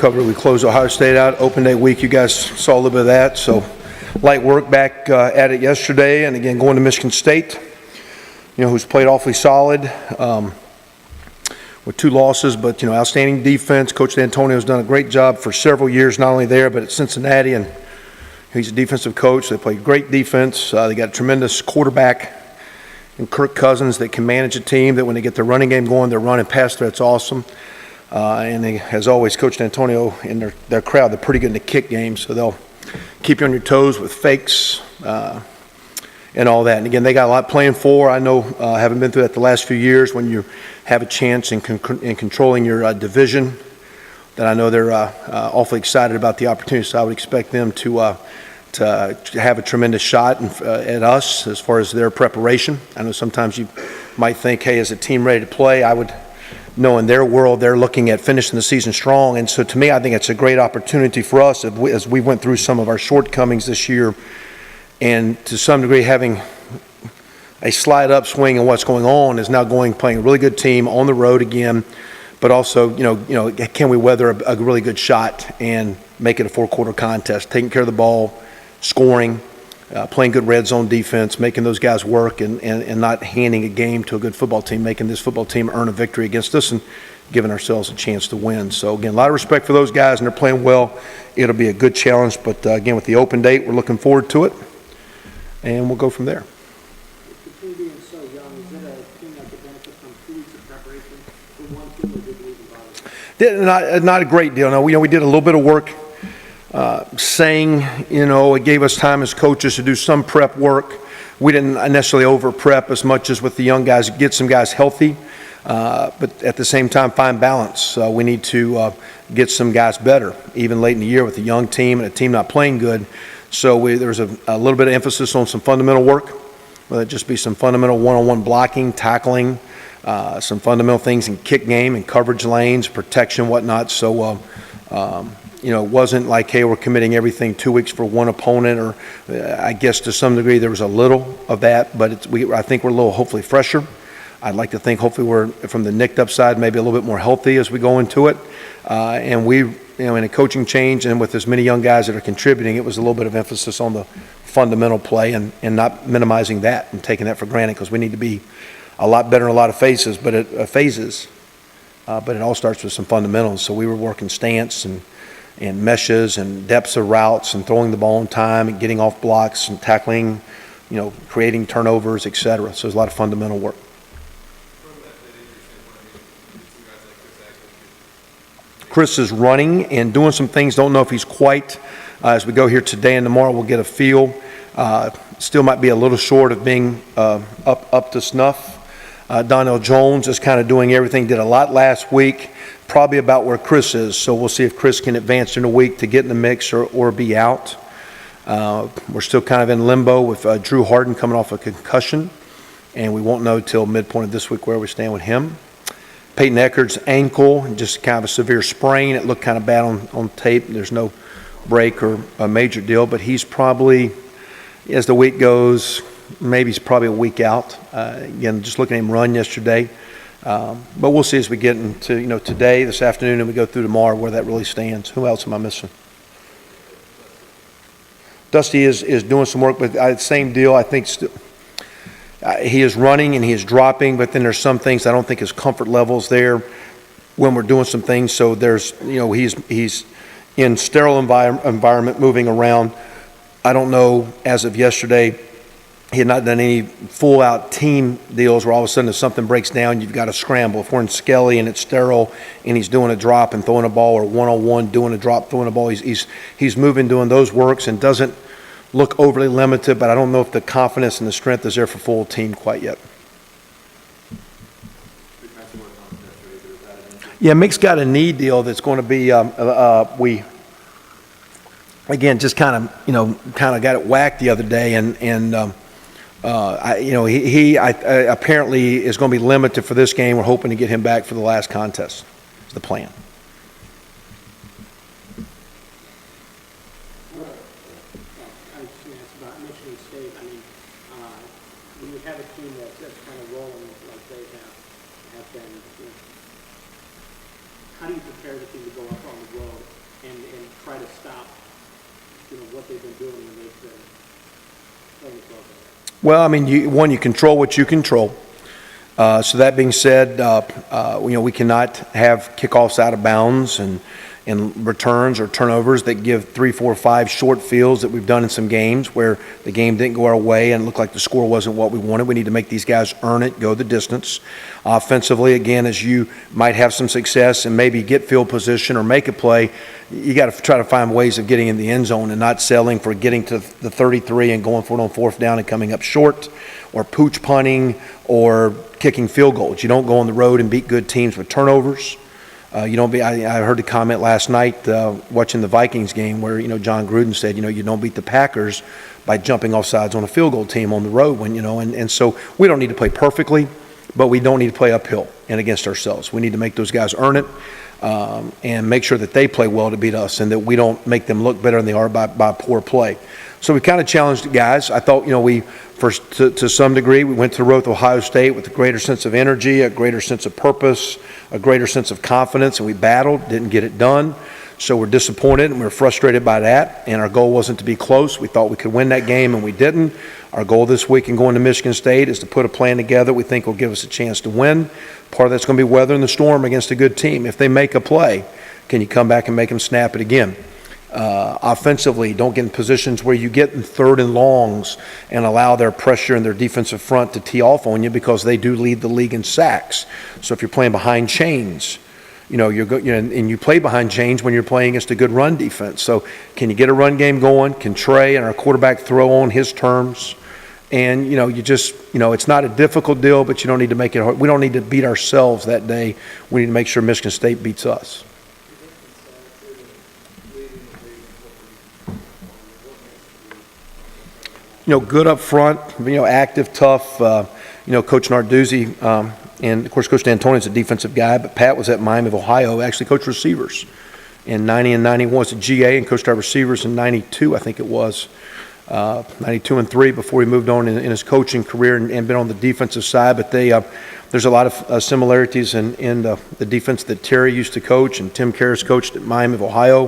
we closed Ohio State out. Open day week, you guys saw a little bit of that. So light work back at it yesterday, and again going to Michigan State, who's played awfully solid with 2 losses, but outstanding defense. Coach D'Antonio's done a great job for several years, not only there but at Cincinnati, and he's a defensive coach. They play great defense. They got a tremendous quarterback in Kirk Cousins that can manage a team. That when they get their running game going, their run and pass threat's awesome. And they, as always, Coach D'Antonio and their crowd, they're pretty good in the kick game, so they'll keep you on your toes with fakes and all that. And again, they got a lot playing for. I know, having been through that the last few years, when you have a chance in controlling your division, that I know they're awfully excited about the opportunity. So I would expect them to have a tremendous shot at us as far as their preparation. I know sometimes you might think, hey, is a team ready to play? I would know in their world they're looking at finishing the season strong. And so to me, I think it's a great opportunity for us as we went through some of our shortcomings this year, and to some degree having a slight upswing in what's going on is now playing a really good team on the road again, but also, can we weather a really good shot and make it a 4-quarter contest, taking care of the ball, scoring, playing good red zone defense, making those guys work, and not handing a game to a good football team, making this football team earn a victory against us and giving ourselves a chance to win. So again, a lot of respect for those guys, and they're playing well. It'll be a good challenge, but again, with the open date, we're looking forward to it, and we'll go from there. With the team being so young, is it a team that could benefit from 2 weeks of preparation for one team, or did we bother? Not a great deal. No, we did a little bit of work saying, it gave us time as coaches to do some prep work. We didn't necessarily over prep as much as with the young guys, get some guys healthy, but at the same time find balance. We need to get some guys better, even late in the year with a young team and a team not playing good. So there was a little bit of emphasis on some fundamental work, whether it just be some fundamental one-on-one blocking, tackling, some fundamental things in kick game and coverage lanes, protection, whatnot. So it wasn't like, hey, we're committing everything 2 weeks for one opponent, or I guess to some degree there was a little of that, but I think we're a little hopefully fresher. I'd like to think hopefully we're, from the nicked up side, maybe a little bit more healthy as we go into it. And we, in a coaching change and with as many young guys that are contributing, it was a little bit of emphasis on the fundamental play and not minimizing that and taking that for granted, because we need to be a lot better in a lot of phases, but it all starts with some fundamentals. So we were working stance and meshes and depths of routes and throwing the ball on time and getting off blocks and tackling, creating turnovers, etc. So there's a lot of fundamental work. Chris is running and doing some things. Don't know if he's quite, as we go here today and tomorrow, we'll get a feel. Still might be a little short of being up to snuff. Donnell Jones is kind of doing everything, did a lot last week, probably about where Chris is. So we'll see if Chris can advance in a week to get in the mix or be out. We're still kind of in limbo with Drew Harden coming off a concussion, and we won't know till midpoint of this week where we stand with him. Peyton Eckerd's ankle, just kind of a severe sprain. It looked kind of bad on tape. There's no break or a major deal, but he's probably, as the week goes, maybe he's probably a week out. Again, just looking at him run yesterday. But we'll see as we get into today, this afternoon, and we go through tomorrow where that really stands. Who else am I missing? Dusty is doing some work, but same deal. I think he is running and he is dropping, but then there's some things I don't think his comfort level's there when we're doing some things. So there's, he's in sterile environment, moving around. I don't know, as of yesterday, he had not done any full-out team deals where all of a sudden if something breaks down, you've got to scramble. If we're in Skelly and it's sterile and he's doing a drop and throwing a ball, or one-on-one doing a drop, throwing a ball, he's moving, doing those works, and doesn't look overly limited, but I don't know if the confidence and the strength is there for full team quite yet. Yeah, Mick's got a knee deal that's going to be, we again just kind of got it whacked the other day, and he apparently is going to be limited for this game. We're hoping to get him back for the last contest. Is the plan. About Michigan State, when you have a team that's kind of rolling like they have been, how do you prepare the team to go up on the road and try to stop, what they've been doing when they've been playing close? Well, I mean, you control what you control. So that being said, we cannot have kickoffs out of bounds and returns or turnovers that give 3, 4, 5 short fields that we've done in some games where the game didn't go our way and it looked like the score wasn't what we wanted. We need to make these guys earn it, go the distance. Offensively, again, as you might have some success and maybe get field position or make a play, you got to try to find ways of getting in the end zone and not settling for getting to the 33 and going for it on 4th down and coming up short, or pooch punting or kicking field goals. You don't go on the road and beat good teams with turnovers. I heard the comment last night watching the Vikings game where, John Gruden said, you don't beat the Packers by jumping off sides on a field goal team on the road and so we don't need to play perfectly, but we don't need to play uphill and against ourselves. We need to make those guys earn it and make sure that they play well to beat us and that we don't make them look better than they are by poor play. So we kind of challenged the guys. I thought, to some degree, we went to the road with Ohio State with a greater sense of energy, a greater sense of purpose, a greater sense of confidence, and we battled, didn't get it done. So we're disappointed and we're frustrated by that, and our goal wasn't to be close. We thought we could win that game, and we didn't. Our goal this week in going to Michigan State is to put a plan together we think will give us a chance to win. Part of that's going to be weathering the storm against a good team. If they make a play, can you come back and make them snap it again? Offensively, don't get in positions where you get in 3rd and longs and allow their pressure and their defensive front to tee off on you, because they do lead the league in sacks. So if you're playing behind chains, and you play behind chains when you're playing against a good run defense. So can you get a run game going? Can Trey and our quarterback throw on his terms? And, it's not a difficult deal, but you don't need to make it hard. We don't need to beat ourselves that day. We need to make sure Michigan State beats us. Good up front, active, tough. Coach Narduzzi, and of course Coach D'Antonio's a defensive guy, but Pat was at Miami of Ohio, actually coached receivers in 90 and 91, was a GA, and coached our receivers in 92, I think it was, 92 and 3 before he moved on in his coaching career and been on the defensive side. But there's a lot of similarities in the defense that Terry used to coach and Tim Karras coached at Miami of Ohio,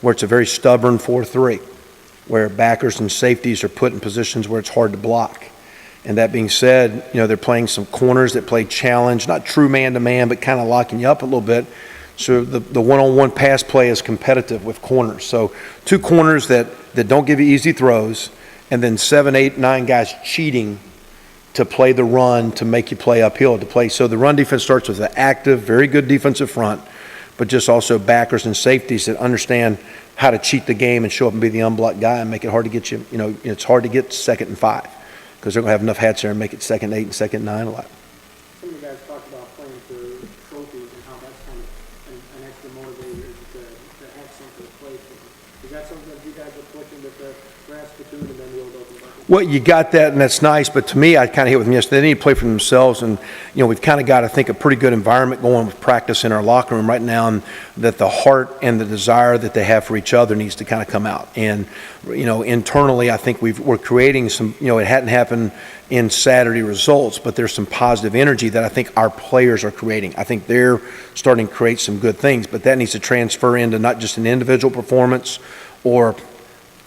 where it's a very stubborn 4-3. Where backers and safeties are put in positions where it's hard to block. And that being said, they're playing some corners that play challenge, not true man-to-man, but kind of locking you up a little bit. So the one-on-one pass play is competitive with corners. So 2 corners that don't give you easy throws, and then 7, 8, 9 guys cheating to play the run, to make you play uphill to play. So the run defense starts with an active, very good defensive front, but just also backers and safeties that understand how to cheat the game and show up and be the unblocked guy and make it hard to get you. It's hard to get 2nd and 5 because they're going to have enough hats there and make it 2nd 8 and 2nd 9 a lot. Some of the guys talked about playing for trophies and how that's kind of an extra motivator to have something to play for. Is that something that you guys are pushing with the grass platoon and then the old open bucket? Well, you got that, and that's nice. But to me, I kind of hit with them yesterday. They need to play for themselves, and we've kind of got, I think, a pretty good environment going with practice in our locker room right now, and that the heart and the desire that they have for each other needs to kind of come out. And internally, I think we're creating some. It hadn't happened in Saturday results, but there's some positive energy that I think our players are creating. I think they're starting to create some good things, but that needs to transfer into not just an individual performance, or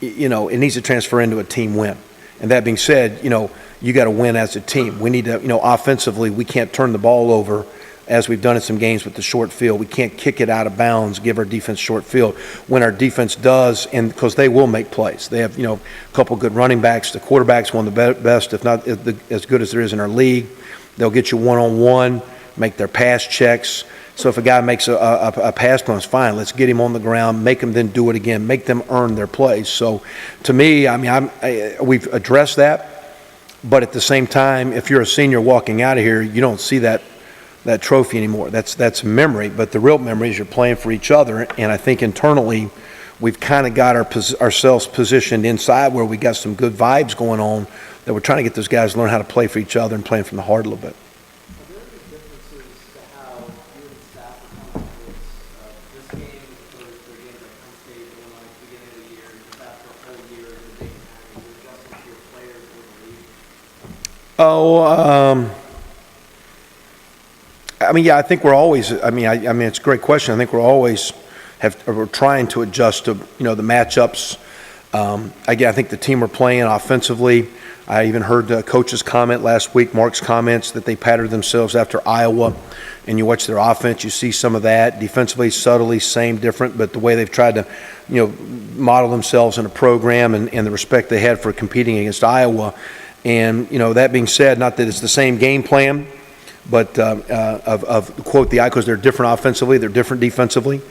it needs to transfer into a team win. And that being said, you got to win as a team. We need to, offensively, we can't turn the ball over as we've done in some games with the short field. We can't kick it out of bounds, give our defense short field. When our defense does, and because they will make plays. They have, a couple good running backs. The quarterback's one of the best, if not as good as there is in our league. They'll get you one-on-one, make their pass checks. So if a guy makes a pass play, it's fine. Let's get him on the ground, make him then do it again, make them earn their plays. So to me, we've addressed that. But at the same time, if you're a senior walking out of here, you don't see that trophy anymore. That's memory. But the real memory is you're playing for each other. And I think internally, we've kind of got ourselves positioned inside where we got some good vibes going on, that we're trying to get those guys to learn how to play for each other and playing from the heart a little bit. I mean, yeah, I think we're always, I mean, it's a great question. I think we're trying to adjust to, the matchups. Again, I think the team we're playing offensively, I even heard the coach's comment last week, Mark's comments, that they patterned themselves after Iowa, and you watch their offense, you see some of that. Defensively, subtly, same, different, but the way they've tried to, model themselves in a program and the respect they had for competing against Iowa. And, that being said, not that it's the same game plan, but of quote the because they're different offensively, they're different defensively.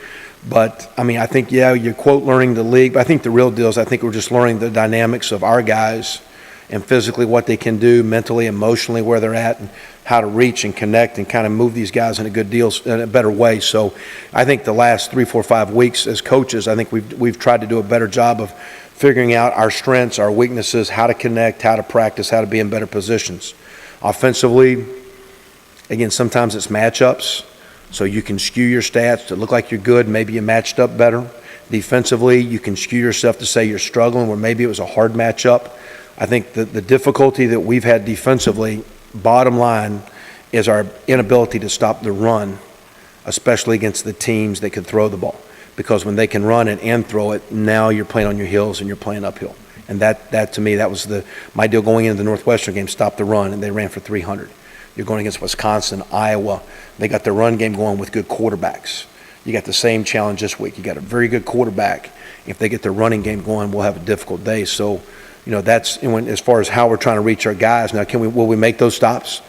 But, I mean, I think, yeah, you're, quote, learning the league. But I think the real deal is I think we're just learning the dynamics of our guys and physically what they can do, mentally, emotionally, where they're at, and how to reach and connect and kind of move these guys in a better way. So I think the last 3, 4, 5 weeks as coaches, I think we've tried to do a better job of figuring out our strengths, our weaknesses, how to connect, how to practice, how to be in better positions. Offensively, again, sometimes it's matchups. So you can skew your stats to look like you're good, maybe you matched up better. Defensively, you can skew yourself to say you're struggling where maybe it was a hard matchup. I think the difficulty that we've had defensively, bottom line, is our inability to stop the run, especially against the teams that can throw the ball. Because when they can run it and throw it, now you're playing on your heels and you're playing uphill. And that to me, that was my deal going into the Northwestern game, stop the run, and they ran for 300. You're going against Wisconsin, Iowa. They got their run game going with good quarterbacks. You got the same challenge this week. You got a very good quarterback. If they get their running game going, we'll have a difficult day. So, that's as far as how we're trying to reach our guys. Now, will we make those stops?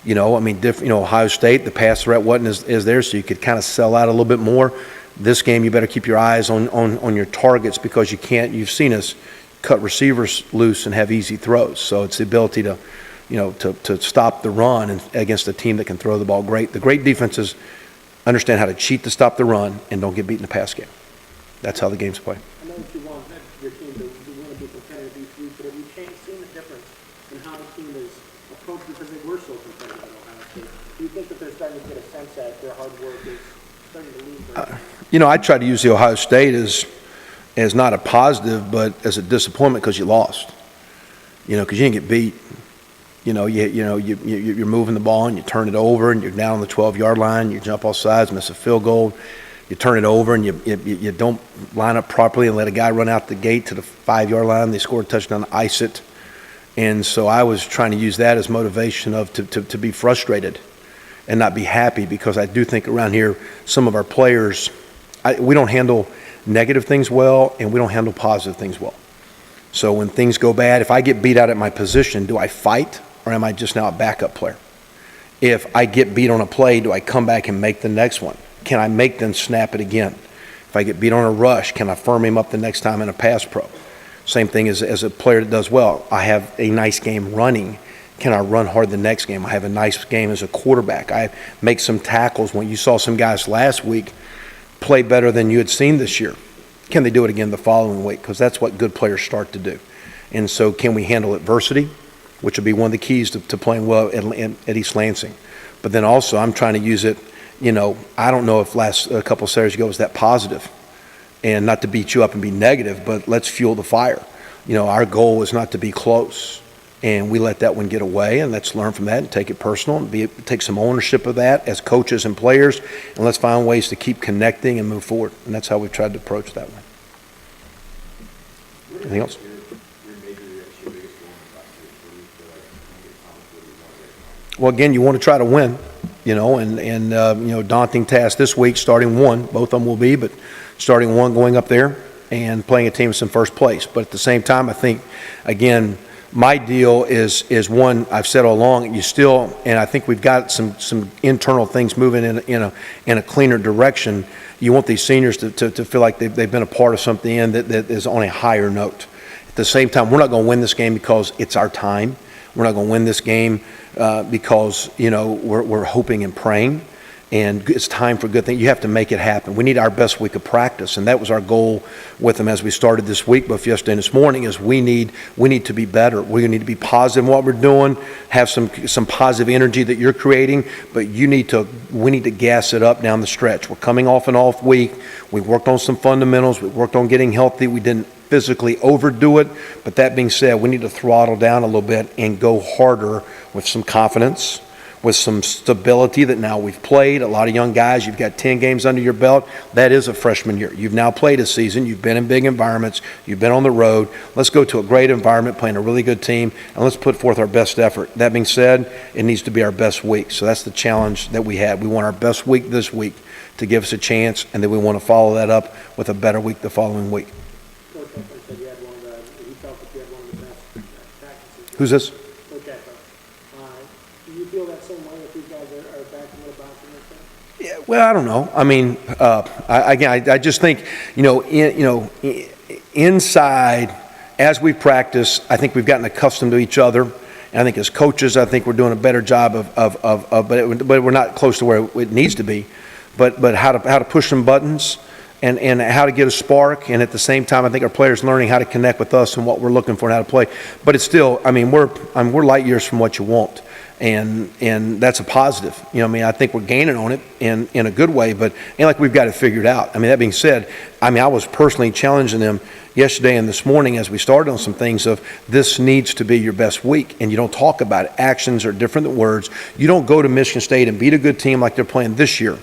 Ohio State, the pass threat wasn't as there, so you could kind of sell out a little bit more. This game, you better keep your eyes on your targets because you've seen us cut receivers loose and have easy throws. So it's the ability to stop the run against a team that can throw the ball great. The great defenses understand how to cheat to stop the run and don't get beat in the pass game. That's how the game's played. I know that you want your team to win and be competitive each week, but have you seen the difference in how the team is approached because they were so competitive at Ohio State? Do you think that they're starting to get a sense that their hard work is starting to lead? I try to use the Ohio State as not a positive, but as a disappointment because you lost. Because you didn't get beat. You're moving the ball and you turn it over and you're down on the 12-yard line. You jump off sides, miss a field goal. You turn it over and you don't line up properly and let a guy run out the gate to the 5-yard line. They score a touchdown, ice it. And so I was trying to use that as motivation to be frustrated and not be happy because I do think around here some of our players, we don't handle negative things well and we don't handle positive things well. So when things go bad, if I get beat out at my position, do I fight? Or am I just now a backup player? If I get beat on a play, do I come back and make the next one? Can I make them snap it again? If I get beat on a rush, can I firm him up the next time in a pass pro? Same thing as a player that does well. I have a nice game running. Can I run hard the next game? I have a nice game as a quarterback. I make some tackles. When you saw some guys last week play better than you had seen this year, can they do it again the following week? Because that's what good players start to do. And so can we handle adversity? Which will be one of the keys to playing well at East Lansing. But then also I'm trying to use it, I don't know if a couple of Saturdays ago was that positive. And not to beat you up and be negative, but let's fuel the fire. Our goal is not to be close. And we let that one get away, and let's learn from that and take it personal and take some ownership of that as coaches and players. And let's find ways to keep connecting and move forward. And that's how we've tried to approach that one. Anything else? Well, again, you want to try to win, daunting task this week, starting one. Both of them will be, but starting one, going up there and playing a team that's in first place. But at the same time, I think, again, my deal is one I've said all along. And I think we've got some internal things moving in a cleaner direction. You want these seniors to feel like they've been a part of something that is on a higher note. At the same time, we're not going to win this game because it's our time. We're not going to win this game because we're hoping and praying, and it's time for good things. You have to make it happen. We need our best week of practice, and that was our goal with them as we started this week. But yesterday and this morning is we need to be better. We need to be positive in what we're doing. Have some positive energy that you're creating, but we need to gas it up down the stretch. We're coming off an off week. We worked on some fundamentals. We worked on getting healthy. We didn't physically overdo it, but that being said, we need to throttle down a little bit and go harder with some confidence, with some stability that now we've played. A lot of young guys, you've got 10 games under your belt. That is a freshman year. You've now played a season. You've been in big environments. You've been on the road. Let's go to a great environment, playing a really good team, and let's put forth our best effort. That being said, it needs to be our best week. So that's the challenge that we had. We want our best week this week to give us a chance, and then we want to follow that up with a better week the following week. Coach Eckler said you had one of the, he felt that you had one of the best practices. Who's this? Coach Eckler. Do you feel that same way if these guys are back in the bouncing this thing? Yeah, well, I don't know. I mean, I just think, inside, as we practice, I think we've gotten accustomed to each other. And I think as coaches, I think we're doing a better job but we're not close to where it needs to be. But how to push some buttons and how to get a spark, and at the same time, I think our players learning how to connect with us and what we're looking for and how to play. But it's still, I mean, we're light years from what you want. And that's a positive. I think we're gaining on it in a good way, but ain't like we've got it figured out. I mean, that being said, I was personally challenging them yesterday and this morning as we started on some things of this needs to be your best week, and you don't talk about it. Actions are different than words. You don't go to Michigan State and beat a good team like they're playing this year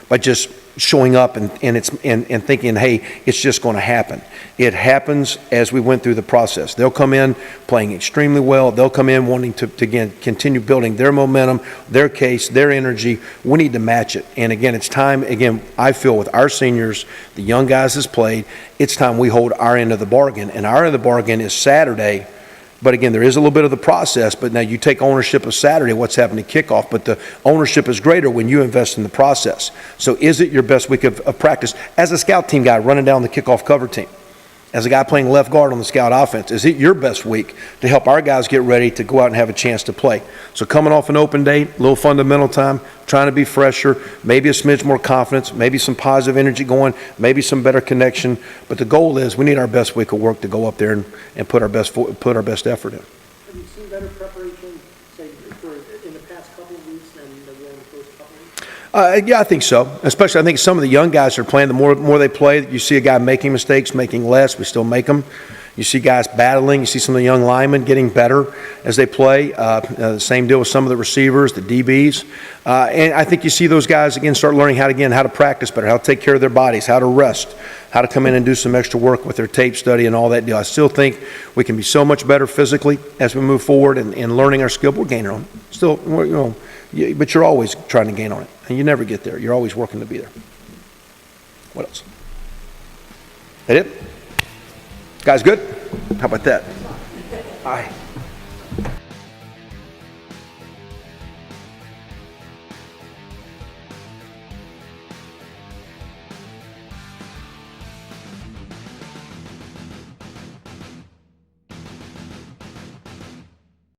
by just showing up and thinking, hey, it's just going to happen. It happens as we went through the process. They'll come in playing extremely well. They'll come in wanting to again, continue building their momentum, their case, their energy. We need to match it. And again, it's time, again, I feel with our seniors, the young guys that's played, it's time we hold our end of the bargain. And our end of the bargain is Saturday. But again, there is a little bit of the process, but now you take ownership of Saturday, what's happening to kickoff, but the ownership is greater when you invest in the process. So is it your best week of practice? As a scout team guy running down the kickoff cover team, as a guy playing left guard on the scout offense, is it your best week to help our guys get ready to go out and have a chance to play? So coming off an open day, a little fundamental time, trying to be fresher, maybe a smidge more confidence, maybe some positive energy going, maybe some better connection. But the goal is we need our best week of work to go up there and put our best effort in. Have you seen better preparation, say, in the past couple of weeks than in the first couple of weeks? Yeah, I think so. Especially, I think some of the young guys are playing. The more they play, you see a guy making mistakes, making less. We still make them. You see guys battling. You see some of the young linemen getting better as they play. The same deal with some of the receivers, the DBs. And I think you see those guys, again, start learning how to practice better, how to take care of their bodies, how to rest, how to come in and do some extra work with their tape study and all that deal. I still think we can be so much better physically as we move forward and learning our skill. We're gaining on it. Still, but you're always trying to gain on it. And you never get there. You're always working to be there. What else? That it? Guys good? How about that? Aye.